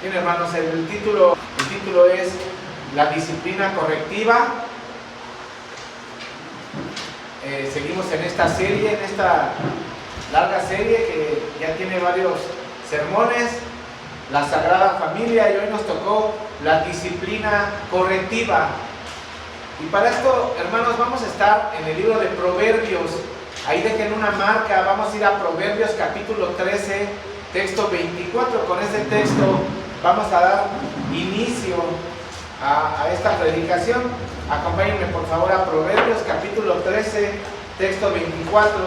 Bien, hermanos, el título es La disciplina correctiva. Seguimos en esta serie, en esta larga serie que ya tiene varios sermones, la Sagrada Familia, y hoy nos tocó la disciplina correctiva. Y para esto, hermanos, vamos a estar en el libro de Proverbios. Ahí dejen una marca, vamos a ir a Proverbios capítulo 13, texto 24. Con este texto vamos a dar inicio a esta predicación. Acompáñenme por favor a Proverbios capítulo 13, texto 24.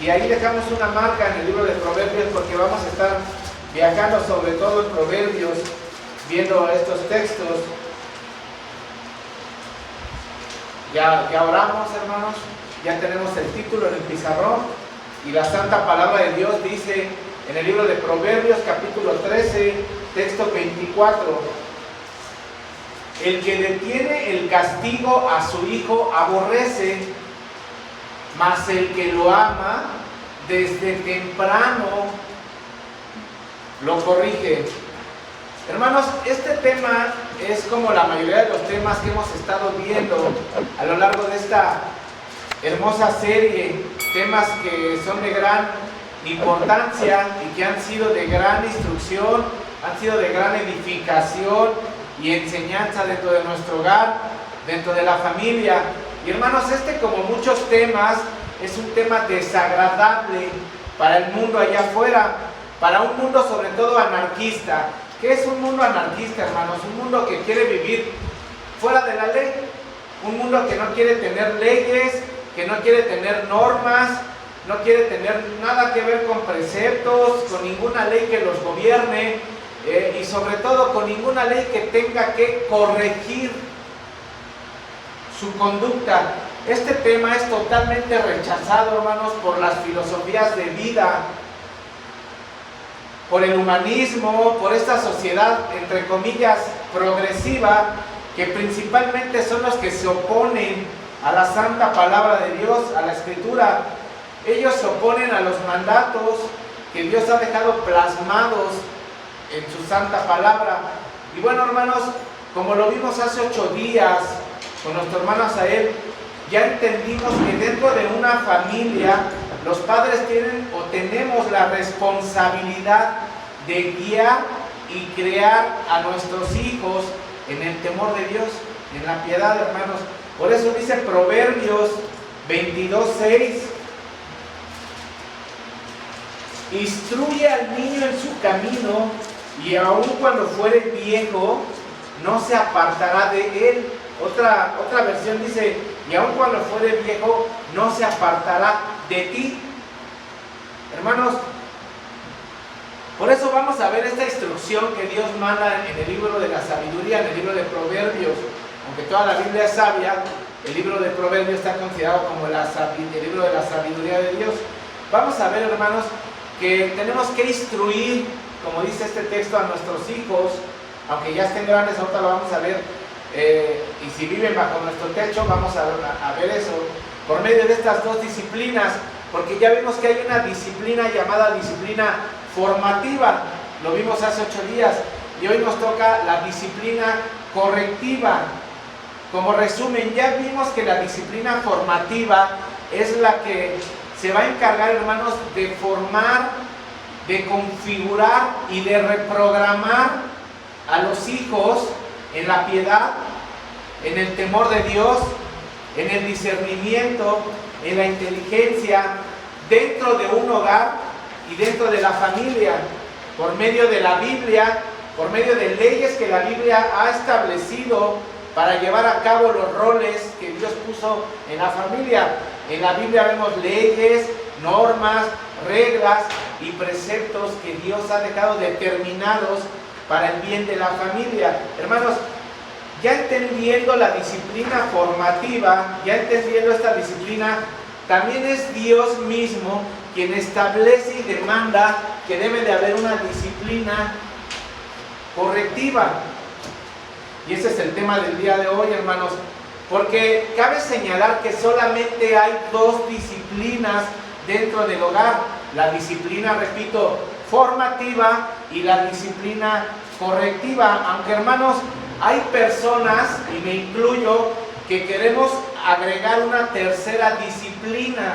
Y ahí dejamos una marca en el libro de Proverbios porque vamos a estar viajando sobre todo en Proverbios, viendo estos textos. Ya oramos, hermanos, ya tenemos el título en el pizarrón y la santa palabra de Dios dice en el libro de Proverbios capítulo 13, texto 24: el que detiene el castigo a su hijo aborrece, mas el que lo ama desde temprano lo corrige. Hermanos, este tema es como la mayoría de los temas que hemos estado viendo a lo largo de esta hermosa serie, temas que son de gran importancia y que han sido de gran instrucción, han sido de gran edificación y enseñanza dentro de nuestro hogar, dentro de la familia. Y hermanos, como muchos temas, es un tema desagradable para el mundo allá afuera, para un mundo sobre todo anarquista. ¿Qué es un mundo anarquista, hermanos? Un mundo que quiere vivir fuera de la ley, un mundo que no quiere tener leyes, que no quiere tener normas, no quiere tener nada que ver con preceptos, con ninguna ley que los gobierne, y sobre todo con ninguna ley que tenga que corregir su conducta. Este tema es totalmente rechazado, hermanos, por las filosofías de vida, por el humanismo, por esta sociedad, entre comillas, progresiva, que principalmente son los que se oponen a la santa palabra de Dios, a la Escritura. Ellos se oponen a los mandatos que Dios ha dejado plasmados en su santa palabra. Y bueno, hermanos, como lo vimos hace 8 días con nuestro hermano Asael, ya entendimos que dentro de una familia los padres tienen o tenemos la responsabilidad de guiar y crear a nuestros hijos en el temor de Dios, en la piedad, hermanos. Por eso dice Proverbios 22:6: instruye al niño en su camino, y aun cuando fuere viejo, no se apartará de él. Otra versión dice: y aun cuando fuere viejo, no se apartará de ti. Hermanos, por eso vamos a ver esta instrucción que Dios manda en el libro de la sabiduría, en el libro de Proverbios. Aunque toda la Biblia es sabia, el libro de Proverbios está considerado como el libro de la sabiduría de Dios. Vamos a ver, hermanos, que tenemos que instruir, como dice este texto, a nuestros hijos, aunque ya estén grandes, ahorita lo vamos a ver, y si viven bajo nuestro techo, vamos a ver eso, por medio de estas dos disciplinas, porque ya vimos que hay una disciplina llamada disciplina formativa, lo vimos hace 8 días, y hoy nos toca la disciplina correctiva. Como resumen, ya vimos que la disciplina formativa es la que se va a encargar, hermanos, de formar, de configurar y de reprogramar a los hijos en la piedad, en el temor de Dios, en el discernimiento, en la inteligencia, dentro de un hogar y dentro de la familia, por medio de la Biblia, por medio de leyes que la Biblia ha establecido para llevar a cabo los roles que Dios puso en la familia. En la Biblia vemos leyes, normas, reglas y preceptos que Dios ha dejado determinados para el bien de la familia. Hermanos, ya entendiendo la disciplina formativa, ya entendiendo esta disciplina, también es Dios mismo quien establece y demanda que debe de haber una disciplina correctiva. Y ese es el tema del día de hoy, hermanos, porque cabe señalar que solamente hay 2 disciplinas dentro del hogar: la disciplina, repito, formativa y la disciplina correctiva, aunque hermanos, hay personas, y me incluyo, que queremos agregar una tercera disciplina,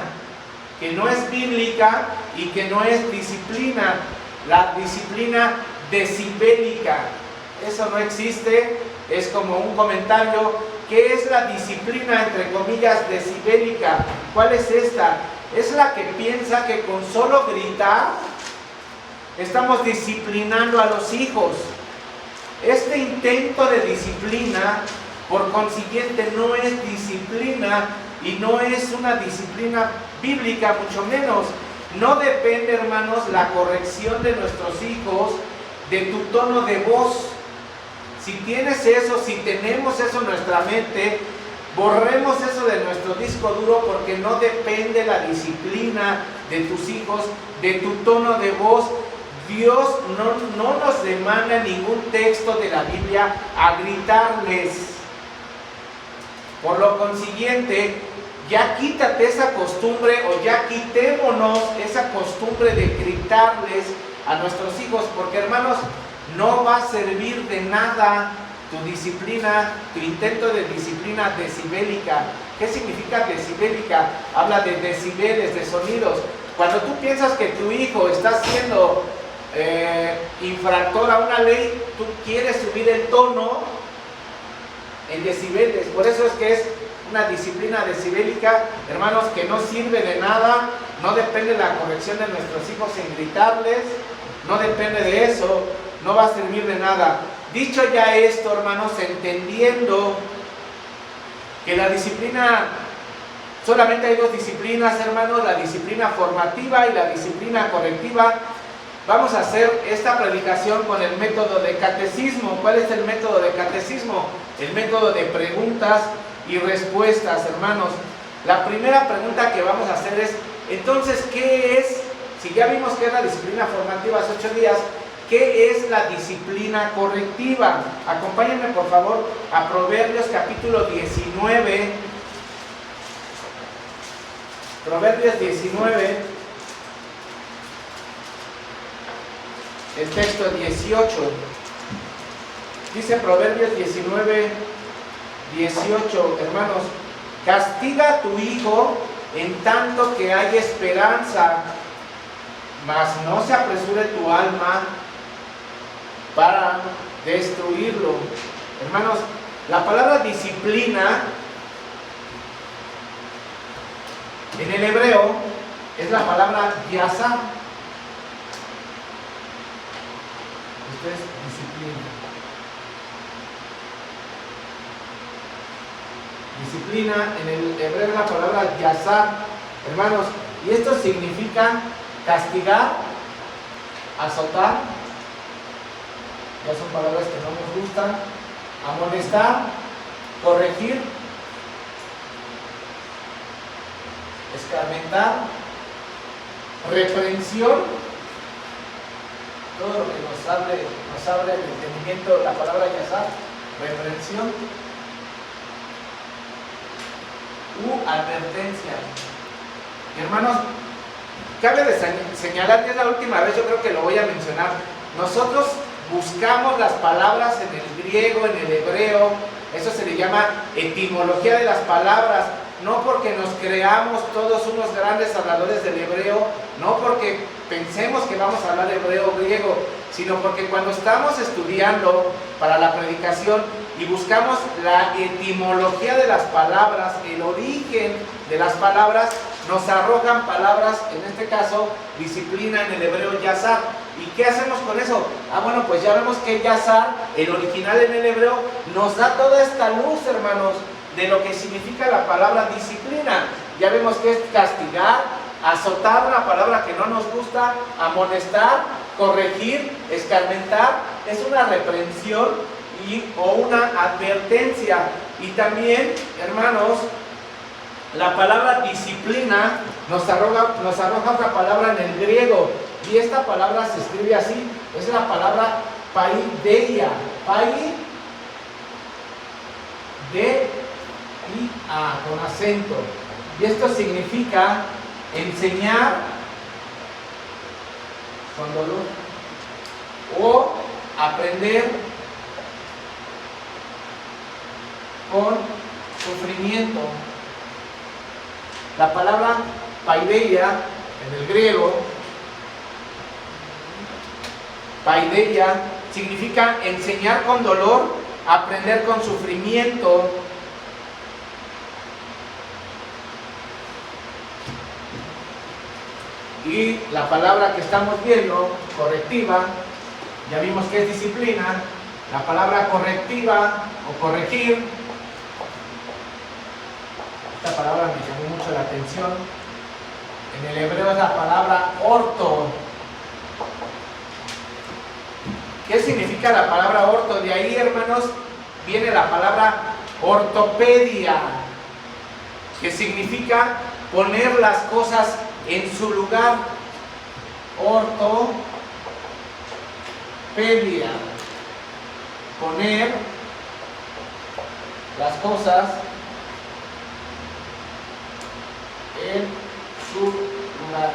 que no es bíblica y que no es disciplina, la disciplina decibélica. Eso no existe, es como un comentario. ¿Qué es la disciplina, entre comillas, decibélica? ¿Cuál es esta? Es la que piensa que con solo gritar estamos disciplinando a los hijos. Este intento de disciplina, por consiguiente, no es disciplina y no es una disciplina bíblica, mucho menos. No depende, hermanos, la corrección de nuestros hijos de tu tono de voz. Si tienes eso, si tenemos eso en nuestra mente, borremos eso de nuestro disco duro, porque no depende la disciplina de tus hijos de tu tono de voz. Dios no nos demanda ningún texto de la Biblia a gritarles. Por lo consiguiente, ya quítate esa costumbre, o ya quitémonos esa costumbre de gritarles a nuestros hijos, porque hermanos, no va a servir de nada tu disciplina, tu intento de disciplina decibélica. ¿Qué significa decibélica? Habla de decibeles, de sonidos. Cuando tú piensas que tu hijo está siendo infractor a una ley, tú quieres subir el tono en decibeles. Por eso es que es una disciplina decibélica, hermanos, que no sirve de nada. No depende de la corrección de nuestros hijos en gritarles, no depende de eso, no va a servir de nada. Dicho ya esto, hermanos, entendiendo que la disciplina, solamente hay dos disciplinas, hermanos, la disciplina formativa y la disciplina correctiva, vamos a hacer esta predicación con el método de catecismo. ¿Cuál es el método de catecismo? El método de preguntas y respuestas, hermanos. La primera pregunta que vamos a hacer es, entonces, ¿qué es? Si ya vimos que es la disciplina formativa hace 8 días, ¿qué es la disciplina correctiva? Acompáñenme, por favor, a Proverbios capítulo 19. Proverbios 19, el texto 18. Dice Proverbios 19, 18, hermanos: castiga a tu hijo en tanto que hay esperanza, mas no se apresure tu alma para destruirlo. Hermanos, la palabra disciplina en el hebreo es la palabra yasá. Esto es disciplina. Disciplina en el hebreo es la palabra yasá, hermanos, y esto significa castigar, azotar, ya son palabras que no nos gustan, amonestar, corregir, escarmentar, reprensión, todo lo que nos abre el entendimiento, la palabra yasá, reprensión u advertencia. Y hermanos, cabe de señalar que es la última vez, yo creo que lo voy a mencionar. Nosotros buscamos las palabras en el griego, en el hebreo, eso se le llama etimología de las palabras, no porque nos creamos todos unos grandes habladores del hebreo, no porque pensemos que vamos a hablar hebreo o griego, sino porque cuando estamos estudiando para la predicación y buscamos la etimología de las palabras, el origen de las palabras, nos arrojan palabras, en este caso, disciplina en el hebreo yasar. ¿Y qué hacemos con eso? Bueno, pues ya vemos que yasar, el original en el hebreo, nos da toda esta luz, hermanos, de lo que significa la palabra disciplina. Ya vemos que es castigar, azotar, una palabra que no nos gusta, amonestar, corregir, escarmentar, es una reprensión o una advertencia. Y también, hermanos, la palabra disciplina nos arroja otra palabra en el griego, y esta palabra se escribe así, es la palabra paideia, con acento, y esto significa enseñar con dolor o aprender con sufrimiento. La palabra paideia en el griego, paideia, significa enseñar con dolor, aprender con sufrimiento. Y la palabra que estamos viendo, correctiva, ya vimos que es disciplina. La palabra correctiva o corregir, esta palabra me llamó mucho la atención. En el hebreo es la palabra orto. ¿Qué significa la palabra orto? De ahí, hermanos, viene la palabra ortopedia, que significa poner las cosas en su lugar. Ortopedia, poner las cosas en su lugar.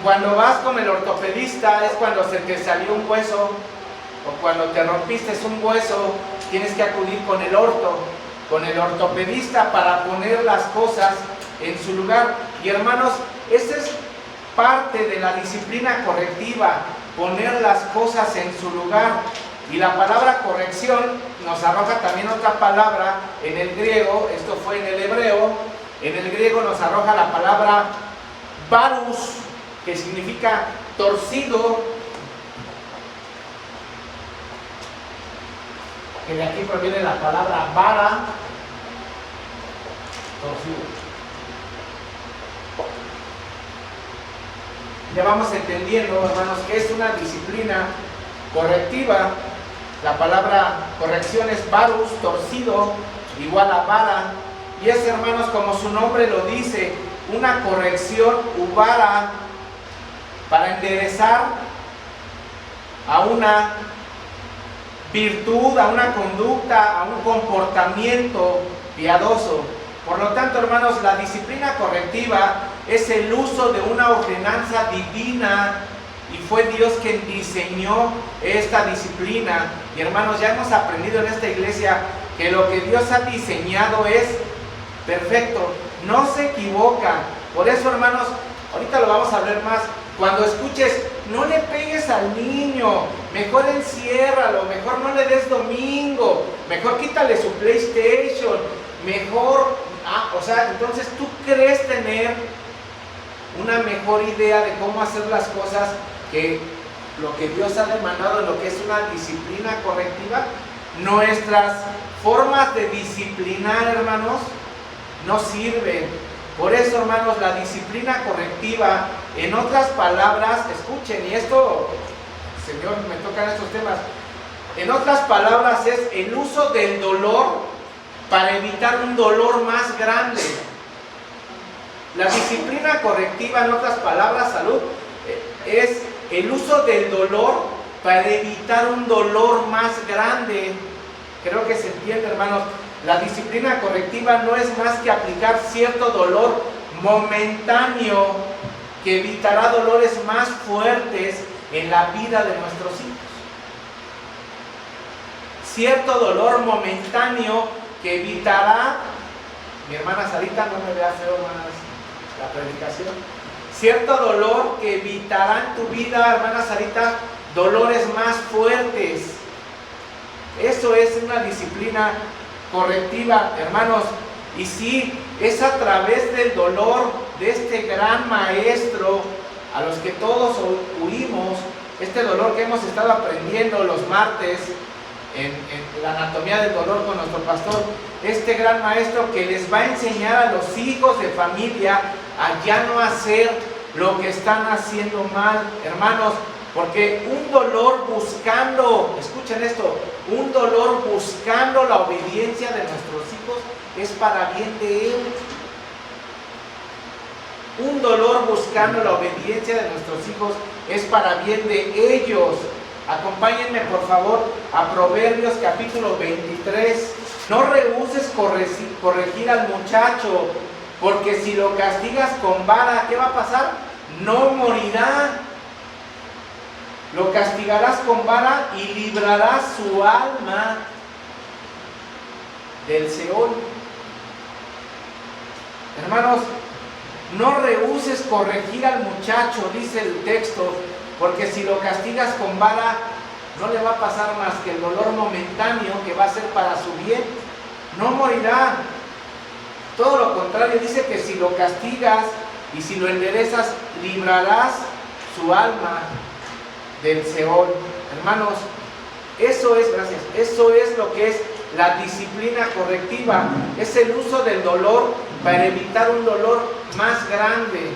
Cuando vas con el ortopedista es cuando se te salió un hueso o cuando te rompiste un hueso, tienes que acudir con el ortopedista para poner las cosas en su lugar. Y hermanos, esa es parte de la disciplina correctiva, poner las cosas en su lugar. Y la palabra corrección nos arroja también otra palabra en el griego, esto fue en el hebreo, en el griego nos arroja la palabra varus, que significa torcido, que de aquí proviene la palabra vara, torcido. Ya vamos entendiendo, hermanos, que es una disciplina correctiva. La palabra corrección es varus, torcido, igual a vara. Y es, hermanos, como su nombre lo dice, una corrección vara, para enderezar a una virtud, a una conducta, a un comportamiento piadoso. Por lo tanto, hermanos, la disciplina correctiva es el uso de una ordenanza divina y fue Dios quien diseñó esta disciplina. Y hermanos, ya hemos aprendido en esta iglesia que lo que Dios ha diseñado es perfecto, no se equivoca. Por eso, hermanos, ahorita lo vamos a ver más. Cuando escuches, no le pegues al niño, mejor enciérralo, mejor no le des domingo, mejor quítale su PlayStation, mejor, entonces tú crees tener una mejor idea de cómo hacer las cosas que lo que Dios ha demandado en lo que es una disciplina correctiva. Nuestras formas de disciplinar, hermanos, no sirven. Por eso, hermanos, la disciplina correctiva, en otras palabras, escuchen, y esto, Señor, me tocan estos temas, en otras palabras es el uso del dolor para evitar un dolor más grande. La disciplina correctiva, en otras palabras, salud, es el uso del dolor para evitar un dolor más grande. Creo que se entiende, hermanos. La disciplina correctiva no es más que aplicar cierto dolor momentáneo que evitará dolores más fuertes en la vida de nuestros hijos. Cierto dolor momentáneo que evitará, mi hermana Sarita, no me vea feo más la predicación, cierto dolor que evitará en tu vida, hermana Sarita, dolores más fuertes. Eso es una disciplina correctiva, hermanos. Y sí, es a través del dolor de este gran maestro a los que todos huimos, este dolor que hemos estado aprendiendo los martes en la anatomía del dolor con nuestro pastor, este gran maestro que les va a enseñar a los hijos de familia a ya no hacer lo que están haciendo mal, hermanos. Porque un dolor buscando, escuchen esto, un dolor buscando la obediencia de nuestros hijos es para bien de él. Un dolor buscando la obediencia de nuestros hijos es para bien de ellos. Acompáñenme por favor a Proverbios capítulo 23. No rehuses corregir al muchacho, porque si lo castigas con vara, ¿qué va a pasar? no morirá. Lo castigarás con vara y librarás su alma del Seol. Hermanos, no rehuses corregir al muchacho, dice el texto, porque si lo castigas con vara, no le va a pasar más que el dolor momentáneo que va a ser para su bien. No morirá. Todo lo contrario, dice que si lo castigas y si lo enderezas, librarás su alma del Seol. Hermanos, eso es lo que es la disciplina correctiva. Es el uso del dolor para evitar un dolor más grande.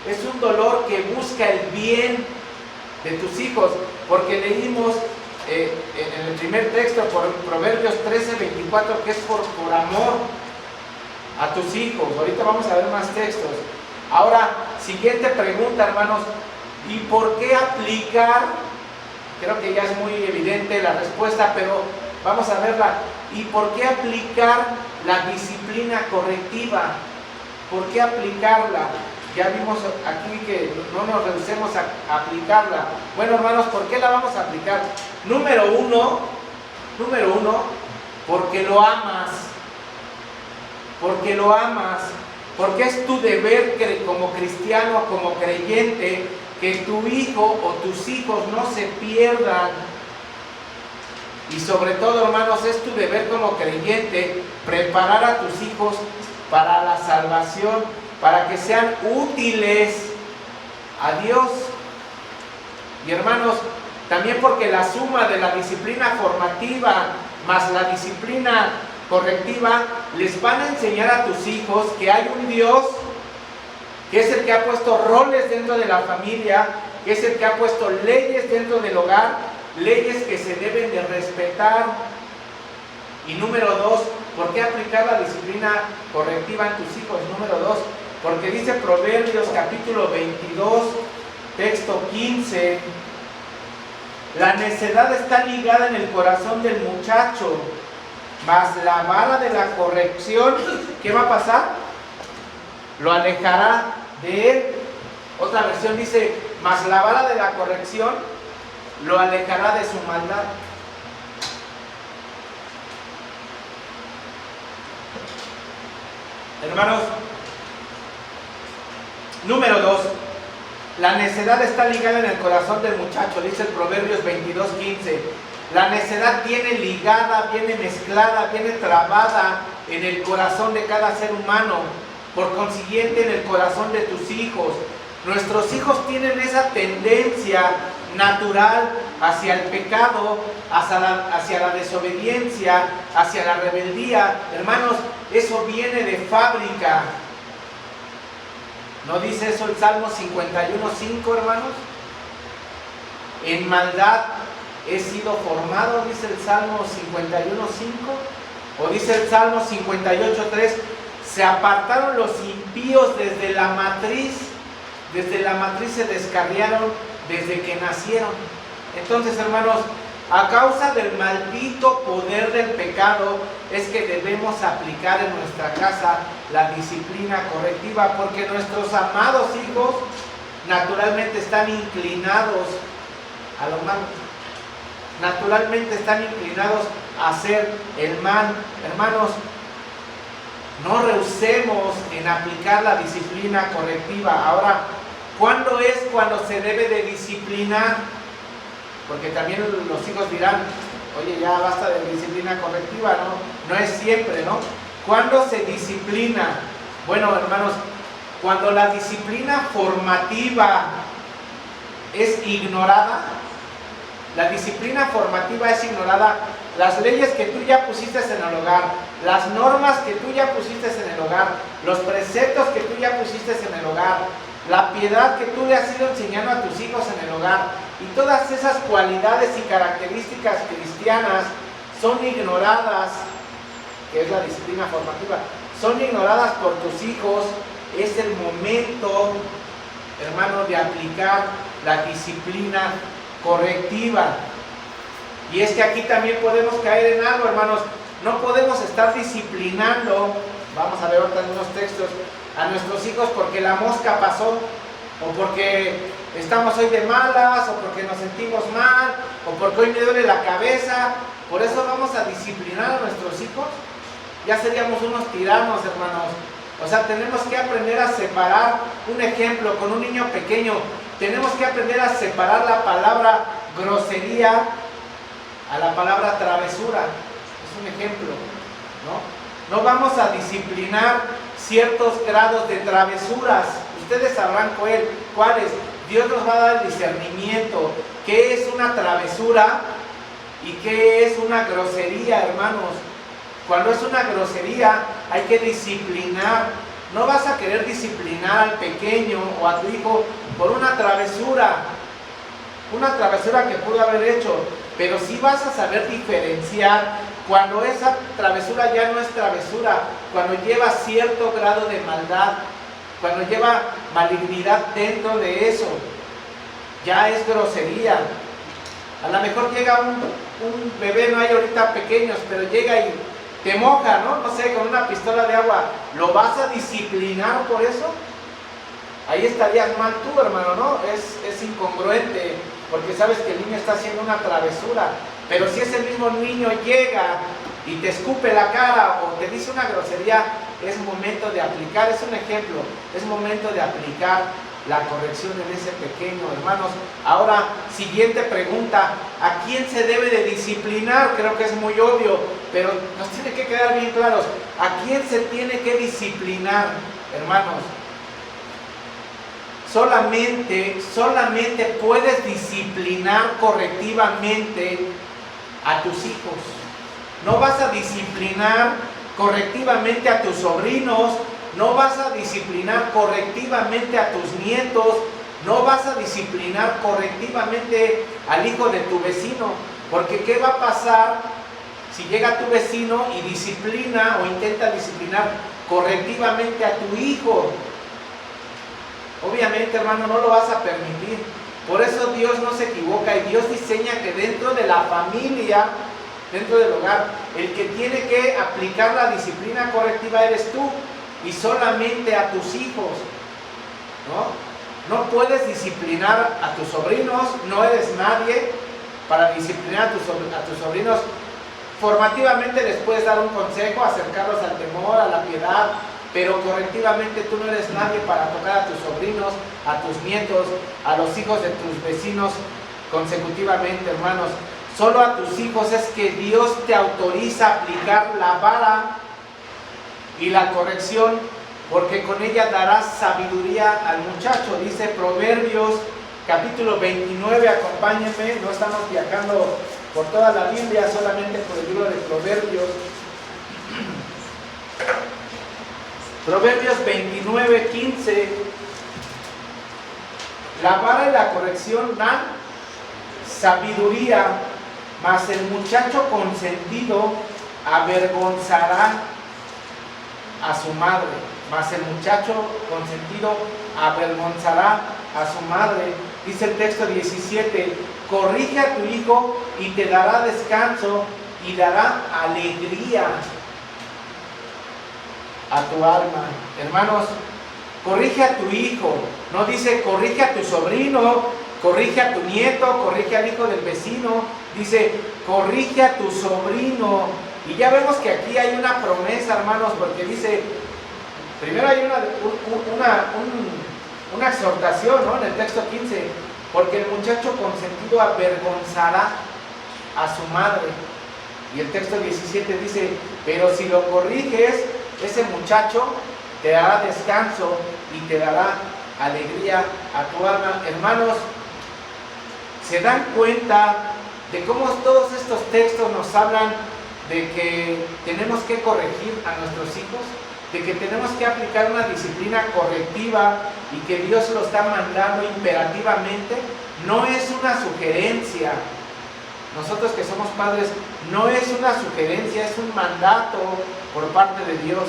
Es un dolor que busca el bien de tus hijos, porque leímos en el primer texto, por Proverbios 13:24, que es por amor a tus hijos. Ahorita vamos a ver más textos. Ahora, siguiente pregunta, hermanos, ¿y por qué aplicar? Creo que ya es muy evidente la respuesta, pero vamos a verla. ¿Y por qué aplicar la disciplina correctiva? ¿Por qué aplicarla? Ya vimos aquí que no nos rehusemos a aplicarla. Bueno, hermanos, ¿por qué la vamos a aplicar? Número uno, porque lo amas. Porque lo amas. Porque es tu deber como cristiano, como creyente, que tu hijo o tus hijos no se pierdan. Y sobre todo, hermanos, es tu deber como creyente preparar a tus hijos para la salvación, para que sean útiles a Dios. Y hermanos, también porque la suma de la disciplina formativa más la disciplina correctiva les van a enseñar a tus hijos que hay un Dios que es el que ha puesto roles dentro de la familia, que es el que ha puesto leyes dentro del hogar, leyes que se deben de respetar. Y número dos, ¿por qué aplicar la disciplina correctiva en tus hijos? Número dos, porque dice Proverbios capítulo 22, texto 15, la necedad está ligada en el corazón del muchacho, mas la vara de la corrección, ¿qué va a pasar? Lo alejará de él. Otra versión dice, mas la vara de la corrección lo alejará de su maldad. Hermanos, número 2, la necedad está ligada en el corazón del muchacho, dice el Proverbios 22:15. La necedad viene ligada, viene mezclada, viene trabada en el corazón de cada ser humano, por consiguiente en el corazón de tus hijos. Nuestros hijos tienen esa tendencia natural hacia el pecado, hacia la desobediencia, hacia la rebeldía. Hermanos, eso viene de fábrica. ¿No dice eso el Salmo 51:5, hermanos? En maldad he sido formado, dice el Salmo 51:5. O dice el Salmo 58:3, se apartaron los impíos desde la matriz se descarriaron desde que nacieron. Entonces, hermanos, a causa del maldito poder del pecado es que debemos aplicar en nuestra casa la disciplina correctiva, porque nuestros amados hijos naturalmente están inclinados a lo malo, naturalmente están inclinados a hacer el mal. Hermanos, no rehusemos en aplicar la disciplina correctiva. Ahora, ¿cuándo es cuando se debe de disciplinar? Porque también los hijos dirán, oye, ya basta de disciplina correctiva, ¿no? No es siempre, ¿no? ¿Cuándo se disciplina? Bueno, hermanos, cuando la disciplina formativa es ignorada, la disciplina formativa es ignorada, las leyes que tú ya pusiste en el hogar, las normas que tú ya pusiste en el hogar, los preceptos que tú ya pusiste en el hogar, la piedad que tú le has ido enseñando a tus hijos en el hogar, y todas esas cualidades y características cristianas son ignoradas, que es la disciplina formativa, son ignoradas por tus hijos. Es el momento, hermano, de aplicar la disciplina correctiva. Y es que aquí también podemos caer en algo, hermanos. No podemos estar disciplinando, vamos a ver ahorita en unos textos, a nuestros hijos porque la mosca pasó. o porque estamos hoy de malas, o porque nos sentimos mal, o porque hoy me duele la cabeza. Por eso vamos a disciplinar a nuestros hijos. Ya seríamos unos tiranos, hermanos. O sea, tenemos que aprender a separar. Un ejemplo, con un niño pequeño, tenemos que aprender a separar la palabra grosería a la palabra travesura. Es un ejemplo, ¿no? No vamos a disciplinar ciertos grados de travesuras. Ustedes sabrán cuáles. Dios nos va a dar el discernimiento. ¿Qué es una travesura y qué es una grosería, hermanos? Cuando es una grosería, hay que disciplinar. No vas a querer disciplinar al pequeño o a tu hijo por una travesura que pudo haber hecho, pero sí vas a saber diferenciar cuando esa travesura ya no es travesura, cuando lleva cierto grado de maldad, cuando lleva malignidad dentro de eso, ya es grosería. A lo mejor llega un bebé, no hay ahorita pequeños, pero llega y te moja, ¿no? No sé, con una pistola de agua. ¿Lo vas a disciplinar por eso? Ahí estarías mal tú, hermano, ¿no? Es incongruente, porque sabes que el niño está haciendo una travesura. Pero si ese mismo niño llega y te escupe la cara o te dice una grosería, es momento de aplicar, es un ejemplo, es momento de aplicar la corrección en ese pequeño, hermanos. Ahora, siguiente pregunta: ¿a quién se debe de disciplinar? Creo que es muy obvio, pero nos tiene que quedar bien claros. ¿A quién se tiene que disciplinar, hermanos? Solamente puedes disciplinar correctivamente a tus hijos. No vas a disciplinar correctivamente a tus sobrinos, no vas a disciplinar correctivamente a tus nietos, no vas a disciplinar correctivamente al hijo de tu vecino, porque ¿qué va a pasar si llega tu vecino y disciplina o intenta disciplinar correctivamente a tu hijo? Obviamente, hermano, no lo vas a permitir. Por eso Dios no se equivoca y Dios diseña que dentro de la familia, dentro del hogar, el que tiene que aplicar la disciplina correctiva eres tú, y solamente a tus hijos, ¿no? No puedes disciplinar a tus sobrinos, no eres nadie para disciplinar a tus sobrinos. Formativamente les puedes dar un consejo, acercarlos al temor, a la piedad, pero correctivamente tú no eres nadie para tocar a tus sobrinos, a tus nietos, a los hijos de tus vecinos consecutivamente, hermanos. Solo a tus hijos es que Dios te autoriza a aplicar la vara y la corrección, porque con ella darás sabiduría al muchacho. Dice Proverbios capítulo 29, acompáñenme, no estamos viajando por toda la Biblia, solamente por el libro de Proverbios. Proverbios 29, 15. La vara y la corrección dan sabiduría, mas el muchacho consentido avergonzará a su madre. Mas el muchacho consentido avergonzará a su madre. Dice el texto 17: corrige a tu hijo y te dará descanso y dará alegría a tu alma. Hermanos, corrige a tu hijo. No dice corrige a tu sobrino, corrige a tu nieto, corrige al hijo del vecino. Dice corrige a tu sobrino. Y ya vemos que aquí hay una promesa, hermanos, porque dice, primero hay una exhortación, ¿no? En el texto 15, porque el muchacho consentido avergonzará a su madre. Y el texto 17 dice, pero si lo corriges, ese muchacho te dará descanso y te dará alegría a tu alma. Hermanos, ¿se dan cuenta de cómo todos estos textos nos hablan de que tenemos que corregir a nuestros hijos? De que tenemos que aplicar una disciplina correctiva y que Dios lo está mandando imperativamente. No es una sugerencia. Nosotros que somos padres, no es una sugerencia, es un mandato por parte de Dios.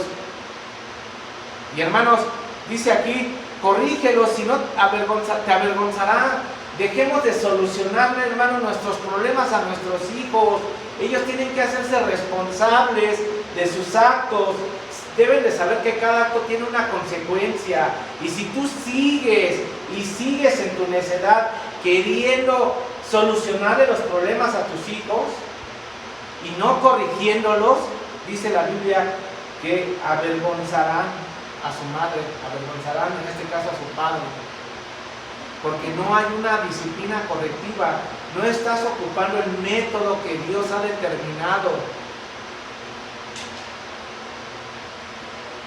Y hermanos, dice aquí, corrígelo, si no te avergonzará. Dejemos de solucionarle, hermano, nuestros problemas a nuestros hijos. Ellos tienen que hacerse responsables de sus actos. deben de saber que cada acto tiene una consecuencia. Y si tú sigues en tu necedad queriendo solucionarle los problemas a tus hijos y no corrigiéndolos, dice la Biblia que avergonzarán a su madre, avergonzarán en este caso a su padre, porque no hay una disciplina correctiva, no estás ocupando el método que Dios ha determinado.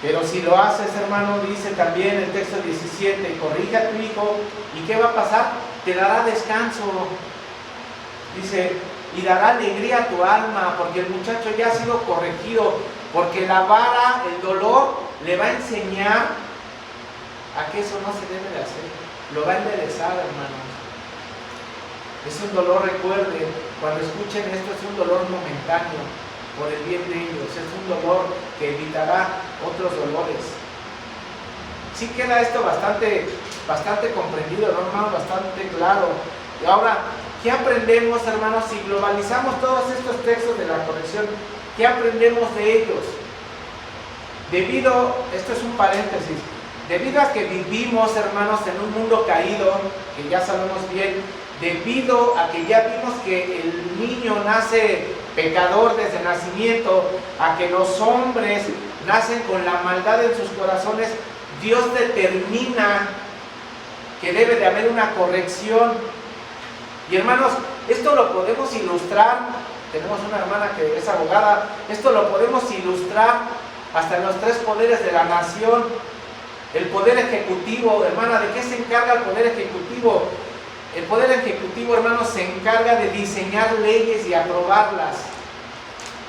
Pero si lo haces, hermano, dice también el texto 17, corrige a tu hijo, ¿y qué va a pasar? Te dará descanso. Dice, y dará alegría a tu alma, porque el muchacho ya ha sido corregido, porque la vara, el dolor, le va a enseñar a que eso no se debe de hacer. Lo va a enderezar, hermanos. Es un dolor, recuerden, cuando escuchen esto, es un dolor momentáneo, por el bien de ellos, es un dolor que evitará otros dolores. Sí queda esto bastante comprendido, ¿no, hermano? Bastante claro. Y ahora, ¿qué aprendemos, hermanos, si globalizamos todos estos textos de la corrección? ¿Qué aprendemos de ellos? Esto es un paréntesis, debido a que vivimos, hermanos, en un mundo caído, que ya sabemos bien, debido a que ya vimos que el niño nace pecador desde nacimiento, a que los hombres nacen con la maldad en sus corazones, Dios determina que debe de haber una corrección. Y hermanos, esto lo podemos ilustrar, tenemos una hermana que es abogada, esto lo podemos ilustrar hasta en los tres poderes de la nación. El poder ejecutivo, hermana, ¿de qué se encarga el poder ejecutivo? El poder ejecutivo, hermanos, se encarga de diseñar leyes y aprobarlas.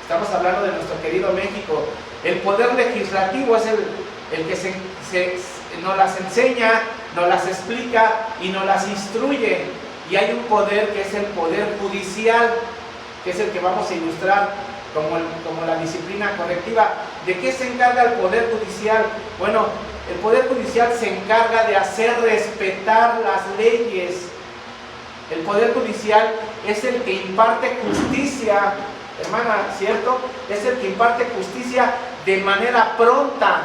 Estamos hablando de nuestro querido México. El poder legislativo es el que nos las enseña, nos las explica y nos las instruye. Y hay un poder que es el poder judicial, que es el que vamos a ilustrar como la disciplina correctiva. ¿De qué se encarga el poder judicial? Bueno, el poder judicial se encarga de hacer respetar las leyes. El poder judicial es el que imparte justicia, hermana, ¿cierto? Es el que imparte justicia de manera pronta.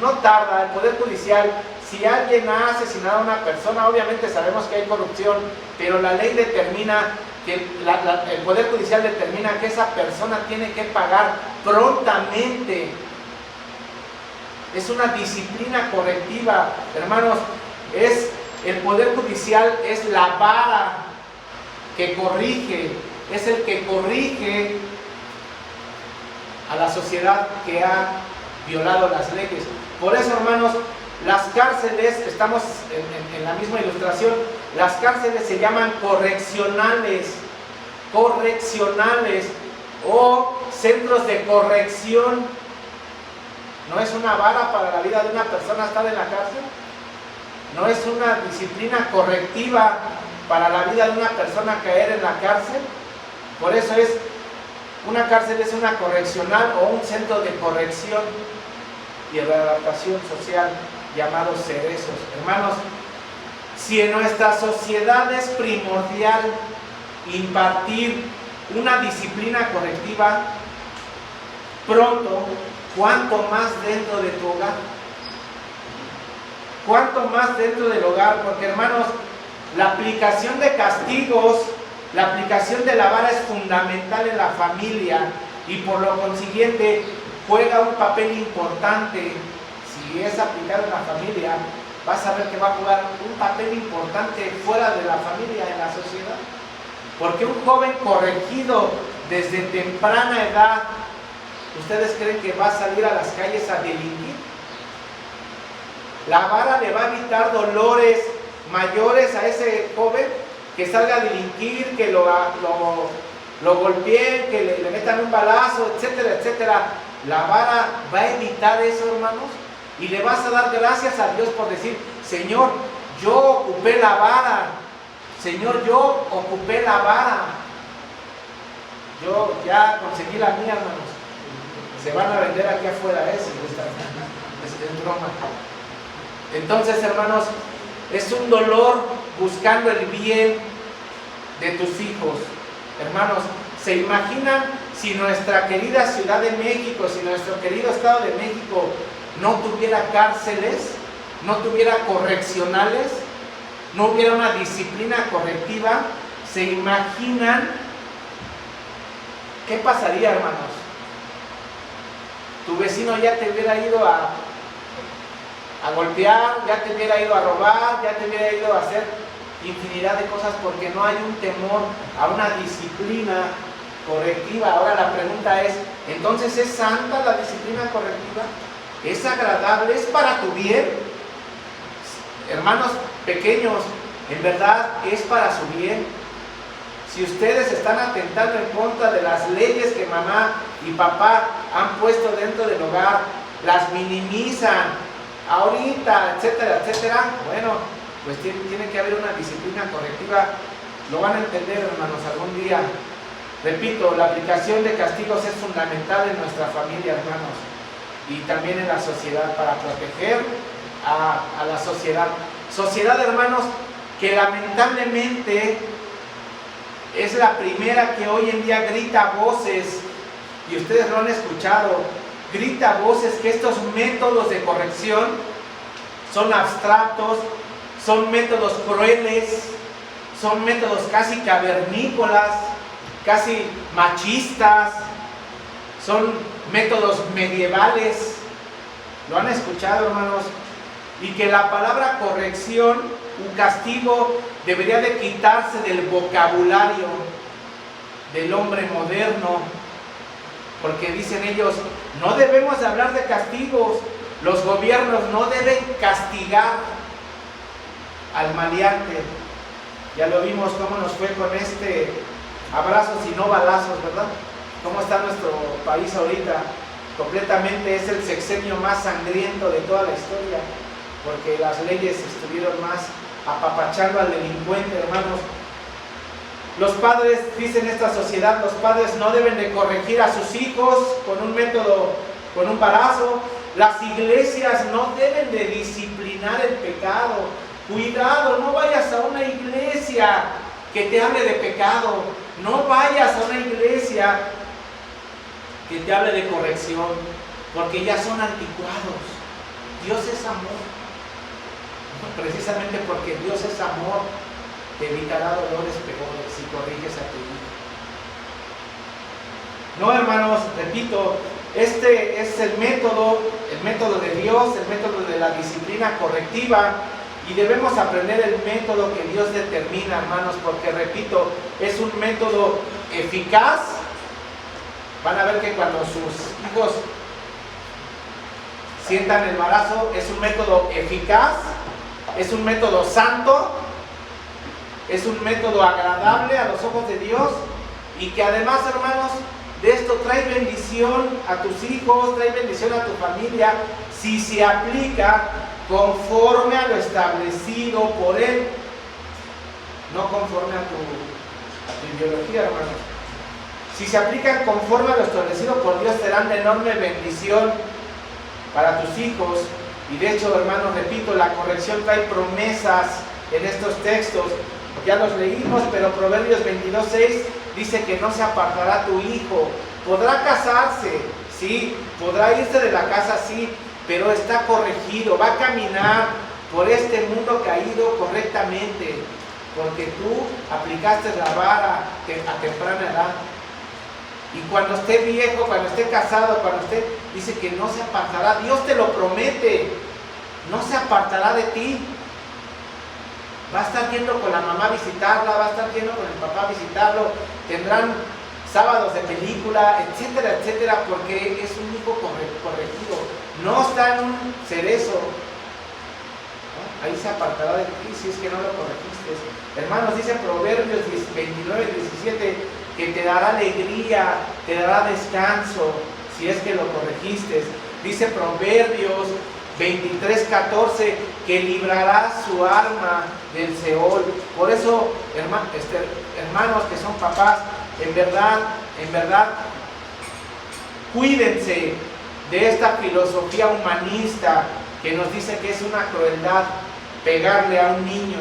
No tarda. El poder judicial, si alguien ha asesinado a una persona, obviamente sabemos que hay corrupción, pero la ley determina que el poder judicial determina que esa persona tiene que pagar prontamente. Es una disciplina correctiva, hermanos. El poder judicial es la vara que corrige, es el que corrige a la sociedad que ha violado las leyes. Por eso, hermanos, las cárceles, estamos en la misma ilustración, las cárceles se llaman correccionales o centros de corrección. ¿No es una vara para la vida de una persona estar en la cárcel? ¿No es una disciplina correctiva para la vida de una persona caer en la cárcel? Por eso una cárcel es una correccional o un centro de corrección y readaptación social llamados cerezos. Hermanos, si en nuestra sociedad es primordial impartir una disciplina correctiva pronto, ¿cuánto más dentro de tu hogar? ¿Cuánto más dentro del hogar? Porque, hermanos, la aplicación de castigos, la aplicación de la vara es fundamental en la familia y por lo consiguiente juega un papel importante. Si es aplicado en la familia, vas a ver que va a jugar un papel importante fuera de la familia, en la sociedad. Porque un joven corregido desde temprana edad, ¿ustedes creen que va a salir a las calles a delinquir? La vara le va a evitar dolores mayores a ese joven que salga a delinquir, que lo golpeen, que le metan un balazo, etcétera, etcétera. La vara va a evitar eso, hermanos, y le vas a dar gracias a Dios por decir: Señor, yo ocupé la vara. Señor, yo ocupé la vara. Yo ya conseguí la mía, hermanos. Se van a vender aquí afuera, si gustan. Es broma. Entonces, hermanos, es un dolor buscando el bien de tus hijos. Hermanos, ¿se imaginan si nuestra querida Ciudad de México, si nuestro querido Estado de México no tuviera cárceles, no tuviera correccionales, no hubiera una disciplina correctiva? ¿Se imaginan qué pasaría, hermanos? Tu vecino ya te hubiera ido a golpear, ya te hubiera ido a robar, ya te hubiera ido a hacer infinidad de cosas porque no hay un temor a una disciplina correctiva. Ahora la pregunta es, ¿entonces es santa la disciplina correctiva? ¿Es agradable? ¿Es para tu bien? Hermanos pequeños, en verdad es para su bien. Si ustedes están atentando en contra de las leyes que mamá y papá han puesto dentro del hogar, las minimizan ahorita, etcétera, etcétera, bueno, pues tiene que haber una disciplina correctiva. Lo van a entender, hermanos, algún día. Repito, la aplicación de castigos es fundamental en nuestra familia, hermanos, y también en la sociedad, para proteger a la sociedad. Sociedad, hermanos, que lamentablemente es la primera que hoy en día grita voces, y ustedes lo han escuchado, grita voces que estos métodos de corrección son abstractos, son métodos crueles, son métodos casi cavernícolas, casi machistas, son métodos medievales. ¿Lo han escuchado, hermanos? Y que la palabra corrección, un castigo, debería de quitarse del vocabulario del hombre moderno, porque dicen ellos, no debemos de hablar de castigos, los gobiernos no deben castigar al maleante. Ya lo vimos cómo nos fue con este abrazos y no balazos, ¿verdad? Cómo está nuestro país ahorita. Completamente es el sexenio más sangriento de toda la historia, porque las leyes estuvieron más apapachando al delincuente, hermanos. Los padres, dicen esta sociedad, los padres no deben de corregir a sus hijos con un método, con un balazo. Las iglesias no deben de disciplinar el pecado. Cuidado, no vayas a una iglesia que te hable de pecado. No vayas a una iglesia que te hable de corrección, porque ya son anticuados. Dios es amor. Precisamente porque Dios es amor, te evitará dolores peores si corriges a tu hijo. No, hermanos, repito, este es el método de Dios, el método de la disciplina correctiva, y debemos aprender el método que Dios determina, hermanos, porque, repito, es un método eficaz. Van a ver que cuando sus hijos sientan el embarazo, es un método eficaz, es un método santo, es un método agradable a los ojos de Dios, y que además, hermanos, de esto trae bendición a tus hijos, trae bendición a tu familia, si se aplica conforme a lo establecido por Él, no conforme a tu ideología, hermanos. Si se aplican conforme a lo establecido por Dios, serán de enorme bendición para tus hijos. Y de hecho, hermanos, repito, la corrección trae promesas en estos textos. Ya los leímos, pero Proverbios 22:6 dice que no se apartará tu hijo. Podrá casarse, sí, podrá irse de la casa, sí, pero está corregido, va a caminar por este mundo caído correctamente, porque tú aplicaste la vara a temprana edad. Y cuando esté viejo, cuando esté casado, cuando esté, dice que no se apartará. Dios te lo promete, no se apartará de ti. Va a estar yendo con la mamá a visitarla, va a estar yendo con el papá a visitarlo, tendrán sábados de película, etcétera, etcétera, porque es un hijo corregido, no está en un cerezo, ¿no? Ahí se apartará de ti si es que no lo corregiste. Hermanos, dice Proverbios 29:17, que te dará alegría, te dará descanso si es que lo corregiste. Dice Proverbios 23:14, que librará su alma del Seol. Por eso, hermanos que son papás, en verdad, cuídense de esta filosofía humanista que nos dice que es una crueldad pegarle a un niño.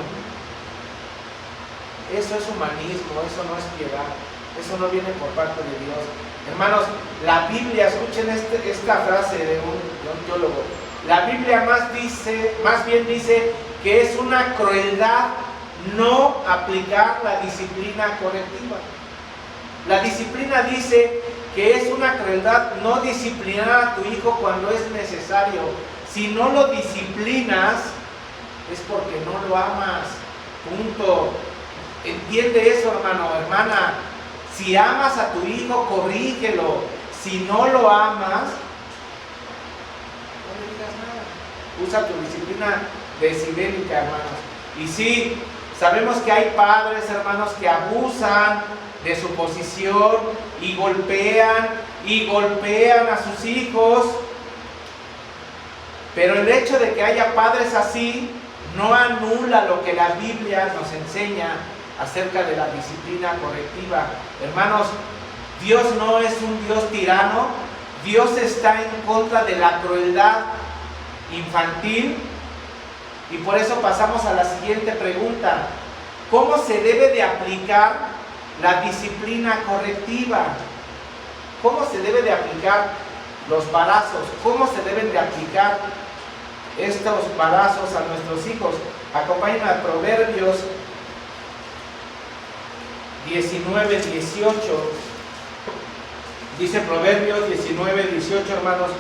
Eso es humanismo, eso no es piedad, eso no viene por parte de Dios. Hermanos, la Biblia, escuchen esta frase de un teólogo. La Biblia más bien dice que es una crueldad no aplicar la disciplina correctiva. La disciplina dice que es una crueldad no disciplinar a tu hijo cuando es necesario. Si no lo disciplinas, es porque no lo amas. Punto. Entiende eso, hermano, hermana. Si amas a tu hijo, corrígelo. Si no lo amas, no le digas nada. Usa tu disciplina decibélica, hermanos. Y sí, sabemos que hay padres, hermanos, que abusan de su posición y golpean a sus hijos. Pero el hecho de que haya padres así no anula lo que la Biblia nos enseña acerca de la disciplina correctiva. Hermanos, Dios no es un Dios tirano. Dios está en contra de la crueldad infantil. Y por eso pasamos a la siguiente pregunta. ¿Cómo se debe de aplicar la disciplina correctiva? ¿Cómo se debe de aplicar los varazos? ¿Cómo se deben de aplicar estos varazos a nuestros hijos? Acompáñenme a Proverbios 19:18. Dice Proverbios 19:18, hermanos: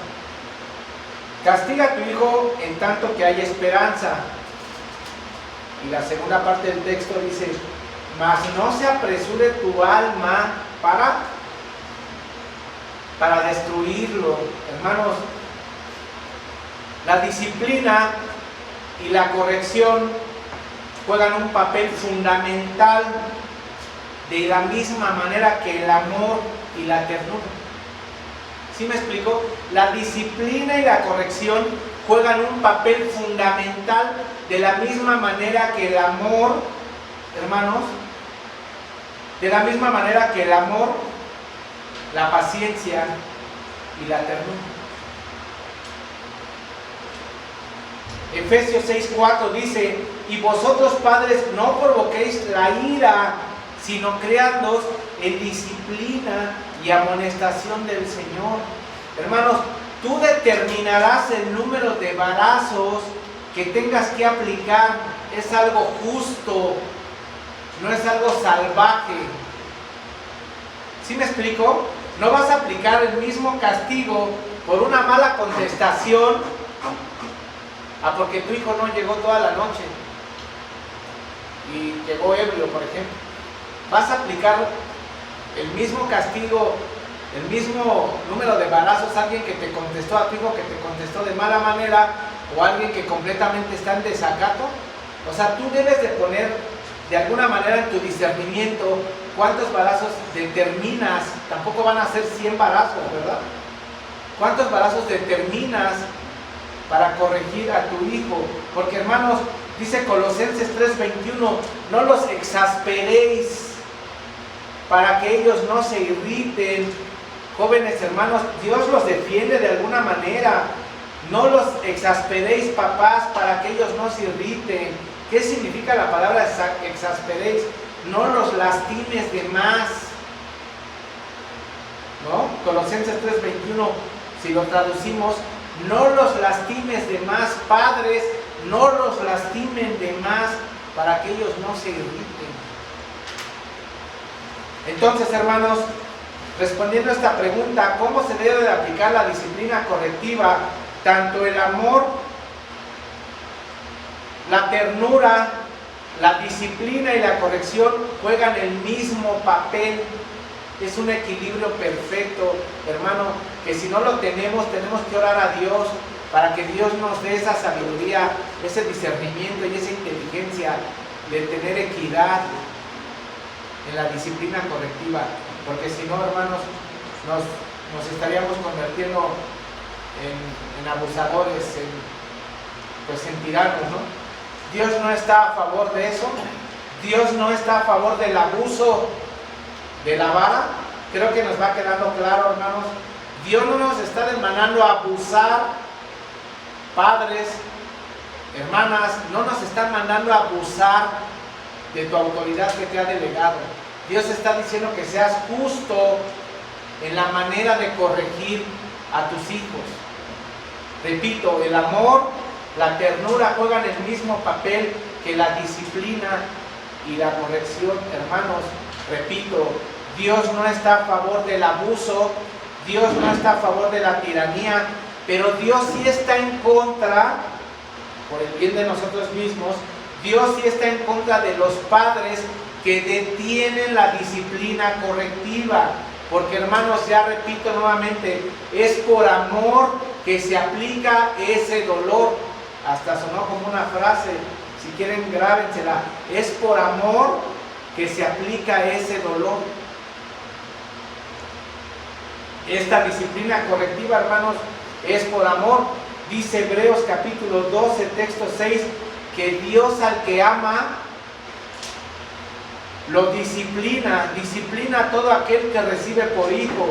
castiga a tu hijo en tanto que haya esperanza. Y la segunda parte del texto dice: mas no se apresure tu alma para destruirlo. Hermanos, la disciplina y la corrección juegan un papel fundamental de la misma manera que el amor y la ternura. ¿Sí me explico? La disciplina y la corrección juegan un papel fundamental de la misma manera que el amor, hermanos, de la misma manera que el amor, la paciencia y la ternura. Efesios 6:4 dice: y vosotros, padres, no provoquéis la ira, sino criadlos en disciplina y amonestación del Señor. Hermanos, tú determinarás el número de varazos que tengas que aplicar. Es algo justo, no es algo salvaje. ¿Sí me explico? No vas a aplicar el mismo castigo por una mala contestación a porque tu hijo no llegó toda la noche y llegó ebrio, por ejemplo. Vas a aplicar el mismo castigo, el mismo número de varazos a alguien que te contestó, a tu hijo que te contestó de mala manera, o a alguien que completamente está en desacato. O sea, tú debes de poner de alguna manera en tu discernimiento cuántos varazos determinas. Tampoco van a ser 100 varazos, ¿verdad? ¿Cuántos varazos determinas para corregir a tu hijo? Porque, hermanos, dice Colosenses 3:21, no los exasperéis para que ellos no se irriten. Jóvenes hermanos, Dios los defiende de alguna manera. No los exasperéis, papás, para que ellos no se irriten. ¿Qué significa la palabra exasperéis? No los lastimes de más, ¿no? Colosenses 3:21, si lo traducimos: no los lastimes de más. Padres, no los lastimen de más para que ellos no se irriten. Entonces, hermanos, respondiendo a esta pregunta, ¿cómo se debe de aplicar la disciplina correctiva? Tanto el amor, la ternura, la disciplina y la corrección juegan el mismo papel. Es un equilibrio perfecto, hermano, que si no lo tenemos que orar a Dios para que Dios nos dé esa sabiduría, ese discernimiento y esa inteligencia de tener equidad en la disciplina correctiva. Porque si no, hermanos, nos estaríamos convirtiendo en abusadores, en tiranos, ¿no? Dios no está a favor de eso. Dios no está a favor del abuso de la vara. Creo que nos va quedando claro, hermanos. Dios no nos está demandando a abusar. Padres, hermanas, no nos están mandando a abusar de tu autoridad que te ha delegado. Dios está diciendo que seas justo en la manera de corregir a tus hijos. Repito, el amor, la ternura juegan el mismo papel que la disciplina y la corrección. Hermanos, repito, Dios no está a favor del abuso, Dios no está a favor de la tiranía, pero Dios sí está en contra, por el bien de nosotros mismos, Dios sí está en contra de los padres que detienen la disciplina correctiva. Porque, hermanos, ya repito nuevamente, es por amor que se aplica ese dolor. Hasta sonó como una frase, si quieren grábensela. Es por amor que se aplica ese dolor. Esta disciplina correctiva, hermanos, es por amor. Dice Hebreos capítulo 12, texto 6, que Dios al que ama lo disciplina a todo aquel que recibe por hijo.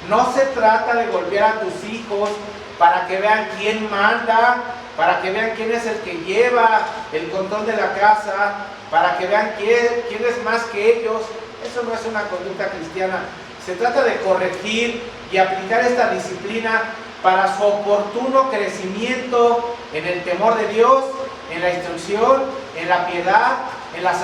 No se trata de golpear a tus hijos para que vean quién manda, para que vean quién es el que lleva el control de la casa, para que vean quién es más que ellos. Eso no es una conducta cristiana. Se trata de corregir y aplicar esta disciplina para su oportuno crecimiento en el temor de Dios, en la instrucción, en la piedad, en la salud.